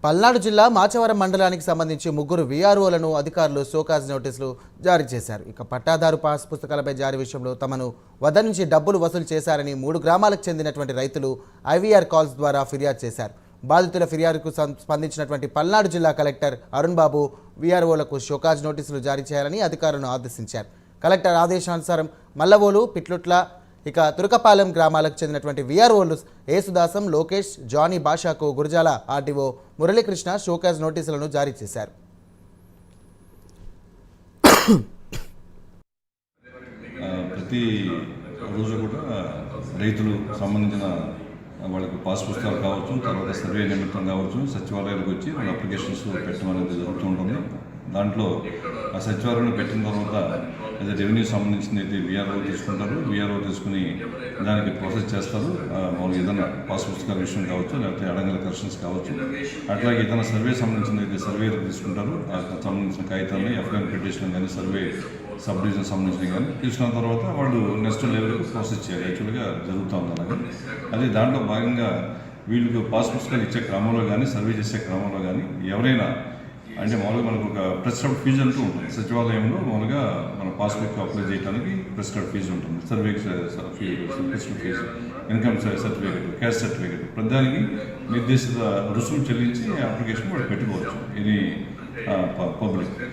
పల్నాడు జిల్లా మాచవరం మండలానికి సంబంధించి ముగ్గురు వీఆర్ఓలను అధికారులు షోకాజ్ నోటీసులు జారీ చేశారు. ఇక పట్టాదారు పాస్ పుస్తకాలపై జారీ విషయంలో తమను వద్ద నుంచి డబ్బులు వసూలు చేశారని 3 గ్రామాలకు చెందినటువంటి రైతులు ఐవీఆర్ కాల్స్ ద్వారా ఫిర్యాదు చేశారు. బాధితుల ఫిర్యాదుకు స్పందించినటువంటి పల్నాడు జిల్లా కలెక్టర్ అరుణ్ బాబు వీఆర్ఓలకు షోకాజ్ నోటీసులు జారీ చేయాలని అధికారులను ఆదేశించారు. కలెక్టర్ ఆదేశానుసారం మల్లవోలు, పిట్లుట్ల, ఇక తురకపాలెం గ్రామాలకు చెందినటువంటి వీఆర్ఓలు ఏసుదాసం, లోకేష్, జానీ బాషాకు గురజాల ఆర్టీఓ మురళీకృష్ణ షోకాజ్ నోటీసులను జారీ చేశారు. ప్రతి రోజు కూడా రైతులు సంబంధించిన వాళ్ళకి పాస్ పుస్తకాలు కావచ్చు, తర్వాత సర్వే నిమిత్తం కావచ్చు, సచివాలయాలకు వచ్చి వాళ్ళ అప్లికేషన్స్ పెట్టమనేది జరుగుతూ ఉంటుంది. దాంట్లో ఆ సచివాలయంలో పెట్టిన తర్వాత అది రెవెన్యూ సంబంధించింది అయితే వీఆర్ఓ తీసుకుంటారు. వీఆర్ఓ తీసుకుని దానికి ప్రాసెస్ చేస్తారు. వాళ్ళు ఏదైనా పాస్ పుస్తకాల విషయం కావచ్చు, లేకపోతే అడంగల కరెక్షన్స్ కావచ్చు, అట్లాగే ఏదైనా సర్వే సంబంధించింది అయితే సర్వే తీసుకుంటారు. సంబంధించిన కాగితాలని ఎఫ్ఐఆర్ పిటిషన్ కానీ, సర్వే సబ్ డివిజన్ సంబంధించినవి కానీ తీసుకున్న తర్వాత వాళ్ళు నెక్స్ట్ లెవెల్కి ప్రాసెస్ చేయాలి. యాక్చువల్గా జరుగుతూ ఉంది అలాగే. అది దాంట్లో భాగంగా వీళ్ళకి పాస్ పుస్తకాలు ఇచ్చే క్రమంలో కానీ, సర్వే చేసే క్రమంలో కానీ ఎవరైనా అంటే మామూలుగా మనకు ఒక ప్రిస్క్రైబ్డ్ ఫీజు అంటూ ఉంటుంది. సచివాలయంలో మామూలుగా మన పాస్బుక్ అప్లై చేయడానికి ప్రిస్క్రైబ్డ్ ఫీజు ఉంటుంది. సర్వేకి prescribed fee, income certificate, caste certificate, ప్రతిదానికి నిర్దేశిత రుసుము చెల్లించి అప్లికేషన్ వాళ్ళు పెట్టుకోవచ్చు. ఇది పబ్లిక్